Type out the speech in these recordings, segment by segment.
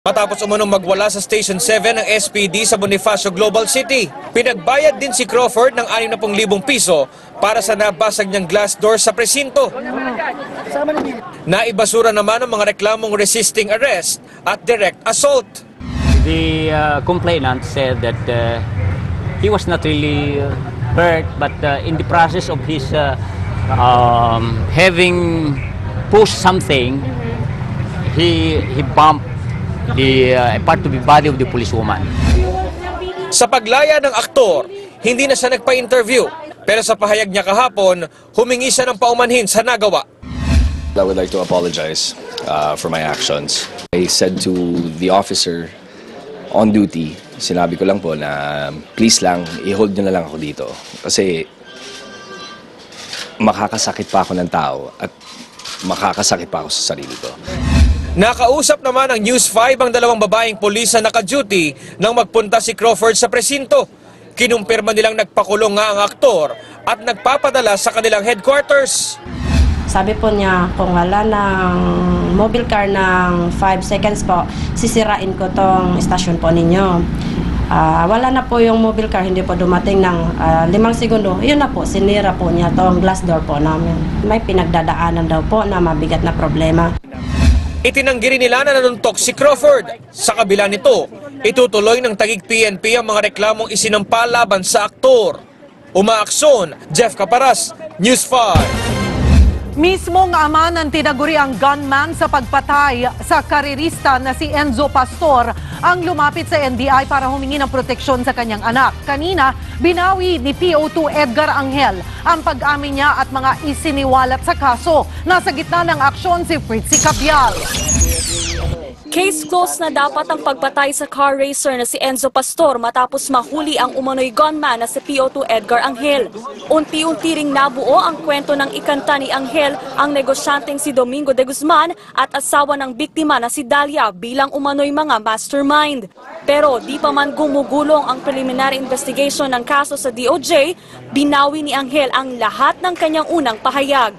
Matapos umunong magwala sa Station 7 ng SPD sa Bonifacio Global City, pinagbayad din si Crawford ng 60,000 piso para sa nabasag niyang glass door sa presinto. Naibasura naman ang mga reklamong resisting arrest at direct assault. The complainant said that he was not really hurt, but in the process of his having pushed something, he bumped the part of the body of the policewoman. Sa paglaya ng aktor, hindi na siya nagpa-interview. Pero sa pahayag niya kahapon, humingi siya ng paumanhin sa nagawa. I would like to apologize for my actions. I said to the officer on duty, sinabi ko lang po na please lang, i-hold nyo na lang ako dito. Kasi makakasakit pa ako ng tao at makakasakit pa ako sa sarili ko. Nakausap naman ng News 5 ang dalawang babaeng pulis na naka-duty nang magpunta si Crawford sa presinto. Kinumpirma nilang nagpakulong nga ang aktor at nagpapadala sa kanilang headquarters. Sabi po niya, kung wala ng mobile car ng 5 seconds po, sisirain ko tong istasyon po ninyo. Wala na po yung mobile car, hindi po dumating ng 5 segundo. Yun na po, sinira po niya tong glass door po namin. May pinagdadaanan daw po na mabigat na problema. Itinanggi rin nila na nanuntok si Crawford. Sa kabila nito, itutuloy ng tagig PNP ang mga reklamong isinampa laban sa aktor. Umaaksyon, Jeff Caparas, News 5. Mismong ama ng tinaguriang gunman sa pagpatay sa karirista na si Enzo Pastor ang lumapit sa NBI para humingi ng proteksyon sa kanyang anak. Kanina, binawi ni PO2 Edgar Angel ang pag-amin niya at mga isiniwalat sa kaso. Nasa gitna ng aksyon si Fritzy Cabial. Case closed na dapat ang pagpatay sa car racer na si Enzo Pastor matapos mahuli ang umano'y gunman na si PO2 Edgar Angel. Unti-unti ring nabuo ang kwento ng ikanta ni Angel, ang negosyanteng si Domingo de Guzman at asawa ng biktima na si Dalia bilang umano'y mga mastermind. Pero di pa man gumugulong ang preliminary investigation ng kaso sa DOJ, binawi ni Angel ang lahat ng kanyang unang pahayag.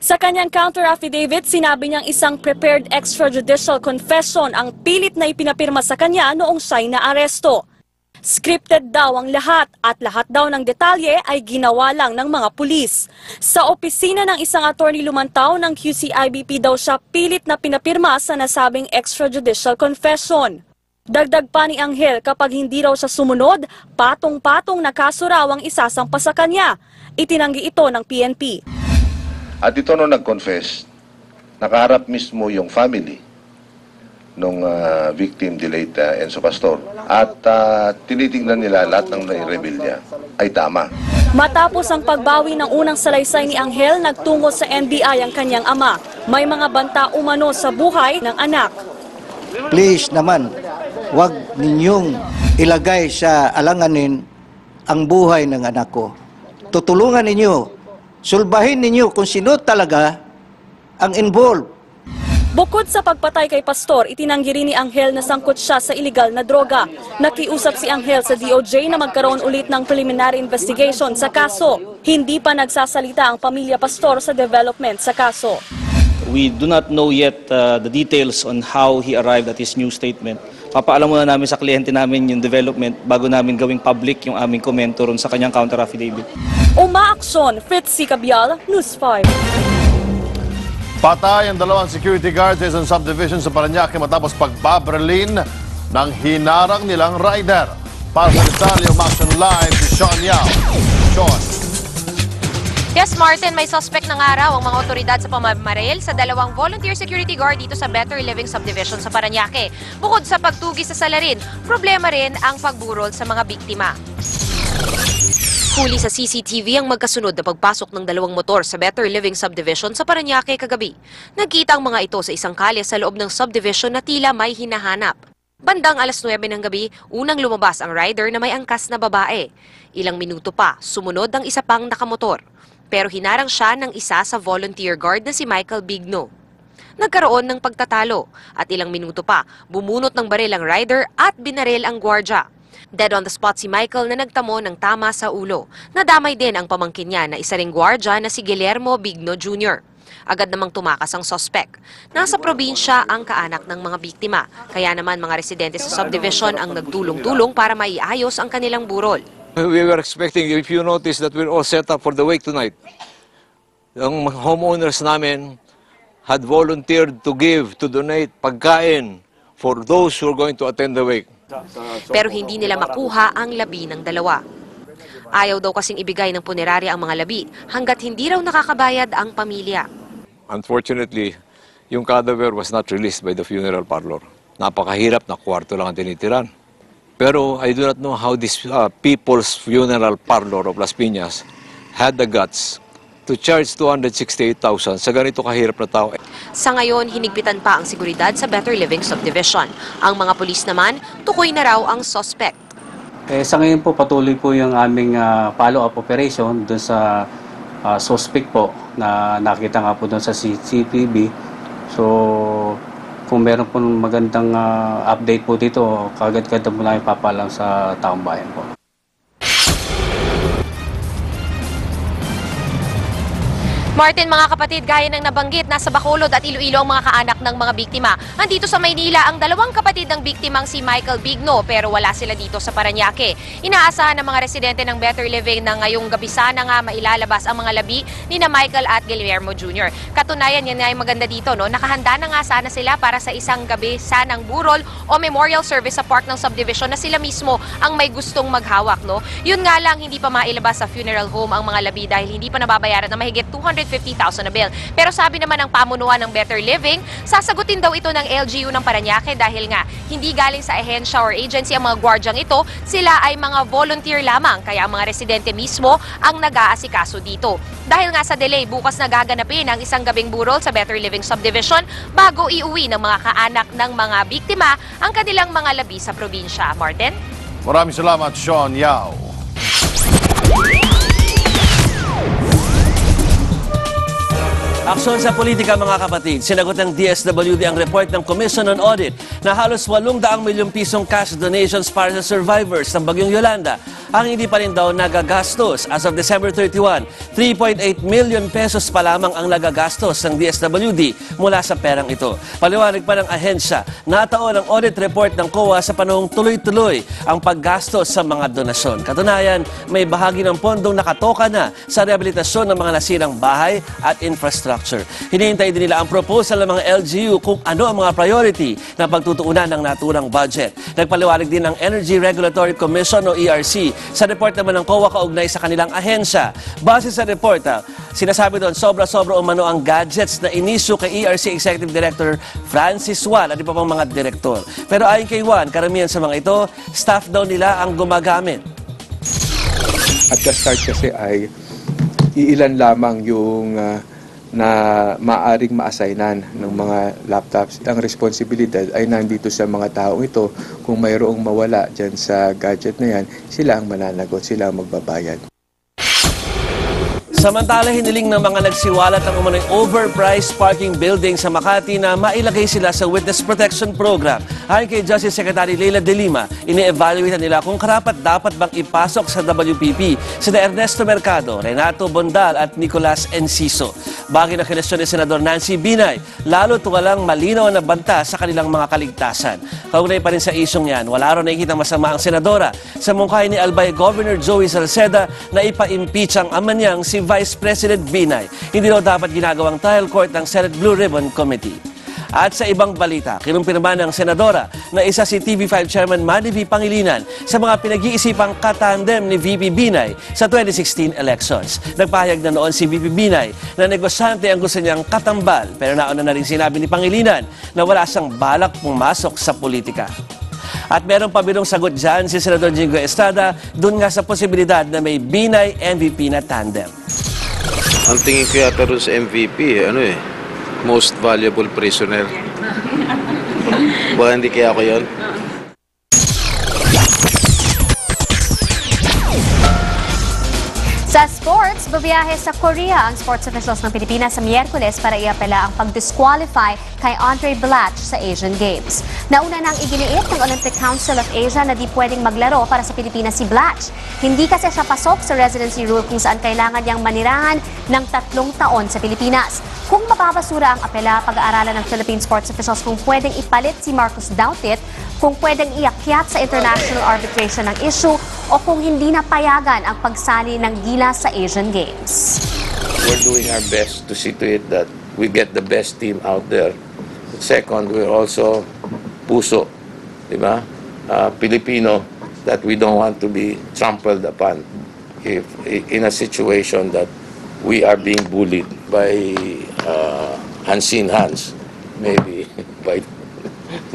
Sa kanyang counter affidavit, sinabi niyang isang prepared extrajudicial confession ang pilit na ipinapirma sa kanya noong siya'y naaresto. Scripted daw ang lahat at lahat daw ng detalye ay ginawa lang ng mga pulis. Sa opisina ng isang attorney lumantaw ng QCIBP daw siya pilit na pinapirma sa nasabing extrajudicial confession. Dagdag pa ni Angel, kapag hindi raw siya sumunod, patong-patong na kaso raw ang isasampa sa kanya. Itinanggi ito ng PNP. At ito nung nag-confess, nakaharap mismo yung family nung victim, the late Enzo Pastor. At tinitingnan nila lahat ng nai-reveal niya ay tama. Matapos ang pagbawi ng unang salaysay ni Angel, nagtungo sa NBI ang kanyang ama. May mga banta umano sa buhay ng anak. Please naman, huwag ninyong ilagay sa alanganin ang buhay ng anak ko. Tutulungan ninyo. Sulbahin ninyo kung sino talaga ang involved. Bukod sa pagpatay kay Pastor, itinanggi rin ni Angel na sangkot siya sa iligal na droga. Nakiusap si Angel sa DOJ na magkaroon ulit ng preliminary investigation sa kaso. Hindi pa nagsasalita ang pamilya Pastor sa development sa kaso. We do not know yet the details on how he arrived at his new statement. Papaalam muna namin sa kliyente namin yung development bago namin gawing public yung aming komento ron sa kanyang counter affidavit. Umaaksyon, Fritzy Cabial, News 5. Patay ang dalawang security guards sa isang subdivision sa Parañaque matapos pagbabaralin ng hinarang nilang rider. Para sa detalye, umaksyon live si Sean Yao. Sean. Yes, Martin, may suspect ng araw ang mga otoridad sa pamamaril sa dalawang volunteer security guard dito sa Better Living Subdivision sa Parañaque. Bukod sa pagtugi sa salarin, problema rin ang pagburol sa mga biktima. Huli sa CCTV ang magkasunod na pagpasok ng dalawang motor sa Better Living Subdivision sa Parañaque kagabi. Nagkita ang mga ito sa isang kalye sa loob ng subdivision na tila may hinahanap. Bandang alas 9 ng gabi, unang lumabas ang rider na may angkas na babae. Ilang minuto pa, sumunod ang isa pang nakamotor. Pero hinarang siya ng isa sa volunteer guard na si Michael Bigno. Nagkaroon ng pagtatalo at ilang minuto pa, bumunot ng baril ang rider at binaril ang gwardya. Dead on the spot si Michael na nagtamo ng tama sa ulo. Nadamay din ang pamangkin niya na isa ring gwardya na si Guillermo Bigno Jr. Agad namang tumakas ang suspect. Nasa probinsya ang kaanak ng mga biktima. Kaya naman mga residente sa subdivision ang nagtulong-tulong para maiayos ang kanilang burol. We were expecting, if you notice, that we're all set up for the wake tonight. Ang homeowners namin had volunteered to donate pagkain for those who are going to attend the wake. Pero hindi nila makuha ang labi ng dalawa. Ayaw daw kasing ibigay ng punerarya ang mga labi hanggat hindi raw nakakabayad ang pamilya. Unfortunately, yung cadaver was not released by the funeral parlor. Napakahirap na kwarto lang ang tinitiran. Pero I do not know how this People's Funeral Parlor of Las Piñas had the guts to charge 268,000 sa ganito kahirap na tao. Sa ngayon, hinigpitan pa ang seguridad sa Better Living Subdivision. Ang mga pulis naman, tukoy na raw ang suspect. Sa ngayon po, patuloy po yung aming follow-up operation doon sa suspect po na nakita nga po doon sa CCTV. So, kung meron po magandang update po dito, kagad-kagad po namin papalang sa taong bayan po. Martin, mga kapatid, gaya ng nabanggit, nasa Bacolod at Iloilo ang mga kaanak ng mga biktima. Andito sa Maynila ang dalawang kapatid ng biktimang si Michael Bigno, pero wala sila dito sa Parañaque. Inaasahan ng mga residente ng Better Living na ngayong gabi sana nga mailalabas ang mga labi ni na Michael at Guillermo Jr. Katunayan, yan nga yung maganda dito, no? Nakahanda na nga sana sila para sa isang gabi sanang burol o memorial service sa park ng subdivision na sila mismo ang may gustong maghawak, no? Yun nga lang, hindi pa mailabas sa funeral home ang mga labi dahil hindi pa nababayaran na mahigit 250,000 na bail. Pero sabi naman ng pamunuan ng Better Living, sasagutin daw ito ng LGU ng Parañaque dahil nga hindi galing sa ahensya or agency ang mga gwardyang ito, sila ay mga volunteer lamang kaya ang mga residente mismo ang nag-aasikaso dito. Dahil nga sa delay, bukas na gaganapin ang isang gabing burol sa Better Living Subdivision bago iuwi ng mga kaanak ng mga biktima ang kanilang mga labi sa probinsya. Martin? Maraming salamat, Sean Yao. Aksyon sa politika, mga kapatid. Sinagot ng DSWD ang report ng Commission on Audit na halos 800 milyong pisong cash donations para sa survivors ng Bagyong Yolanda ang hindi pa rin daw nagagastos. As of December 31, 3.8 million pesos pa lamang ang nagagastos ng DSWD mula sa perang ito. Paliwanag pa ng ahensya, nataon ang audit report ng COA sa panahong tuloy-tuloy ang paggastos sa mga donasyon. Katunayan, may bahagi ng pondong nakatoka na sa rehabilitasyon ng mga nasirang bahay at infrastructure. Hinihintay din nila ang proposal ng mga LGU kung ano ang mga priority na pagtutuunan ng naturang budget. Nagpaliwanag din ng Energy Regulatory Commission o ERC sa report naman ng COA kaugnay sa kanilang ahensya. Base sa report, sinasabi doon sobra-sobra umano ang gadgets na inisyu kay ERC Executive Director Francis Juan at iba pang mga direktor. Pero ayon kay Juan, karamihan sa mga ito, staff daw nila ang gumagamit. At the start kasi ay iilan lamang yung na maaring ma-assignan ng mga laptops. Ang responsibilidad ay nandito sa mga taong ito. Kung mayroong mawala dyan sa gadget na yan, sila ang mananagot, sila ang magbabayad. Samantala, hiniling ng mga nagsiwalat ang umano'y overpriced parking building sa Makati na mailagay sila sa Witness Protection Program. Ayon kay Justice Secretary Leila De Lima, ini-evaluate nila kung karapat-dapat bang ipasok sa WPP sina Ernesto Mercado, Renato Bondal at Nicolas Enciso. Bagay na kinestyon ni Senador Nancy Binay, lalo't walang malinaw na banta sa kanilang mga kaligtasan. Kaugnay pa rin sa isyong yan, wala rin nakikita masama ang senadora sa mungkahi ni Albay Governor Joey Salceda na ipa-impeach ang ama niyang si Vice President Binay. Hindi daw dapat ginagawang trial court ng Senate Blue Ribbon Committee. At sa ibang balita, kinumpirma ng senadora na isa si TV5 Chairman Manny V. Pangilinan sa mga pinag-iisipang katandem ni VP Binay sa 2016 elections. Nagpahayag na noon si VP Binay na negosyante ang gusto niyang katambal, pero nauna na rin sinabi ni Pangilinan na wala siyang balak pumasok sa politika. At meron pa binong sagot dyan si Senador Jingo Estrada dun nga sa posibilidad na may Binay-MVP na tandem. Ang tingin ko yata rin sa MVP, most valuable prisoner. Baka hindi kaya ako yun? Sa sports, babiyahe sa Korea ang sports officials ng Pilipinas sa Miyerkules para iapela ang pag-disqualify kay Andre Blatch sa Asian Games. Nauna nang iginiit ng Olympic Council of Asia na di pwedeng maglaro para sa Pilipinas si Blatch. Hindi kasi siya pasok sa residency rule kung saan kailangan niyang manirahan ng 3 taon sa Pilipinas. Kung mapapasura ang apela, pag-aaralan ng Philippine sports officials kung pwedeng ipalit si Marcus Doutit, kung pwedeng iakyat sa international arbitration ng issue o kung hindi na payagan ang pagsali ng gilas sa Asian Games. We're doing our best to see to it that we get the best team out there. Second, we're also puso, di ba? Filipino, that we don't want to be trampled upon if in a situation that we are being bullied by unseen hands, maybe by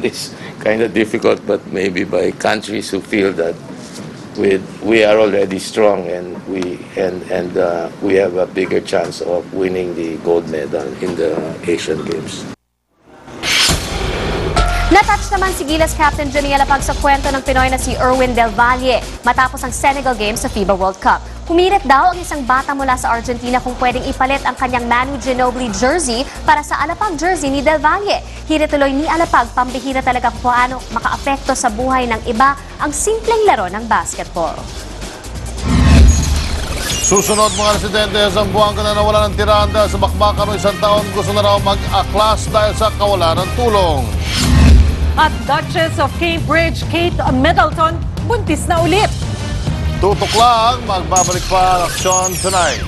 this kind of difficult, but maybe by countries who feel that we are already strong and we have a bigger chance of winning the gold medal in the Asian Games. Natouch naman si Gilas Captain Johnny Alapag sa kwento ng Pinoy na si Erwin Del Valle matapos ang Senegal Games sa FIBA World Cup. Humirit daw ang isang bata mula sa Argentina kung pwedeng ipalit ang kanyang Manu Ginobili jersey para sa Alapag jersey ni Del Valle. Hirit tuloy ni Alapag, pambihira talaga kung paano makaapekto sa buhay ng iba ang simpleng laro ng basketball. Susunod mga residente sa Zamboanga na nawala ng tiranda sa bakbakan ng 1 taon, gusto na raw mag-aklas dahil sa kawalan ng tulong. At Duchess of Cambridge, Kate Middleton, buntis na ulit. Tutok lang, magbabalik pa ang aksyon tonight.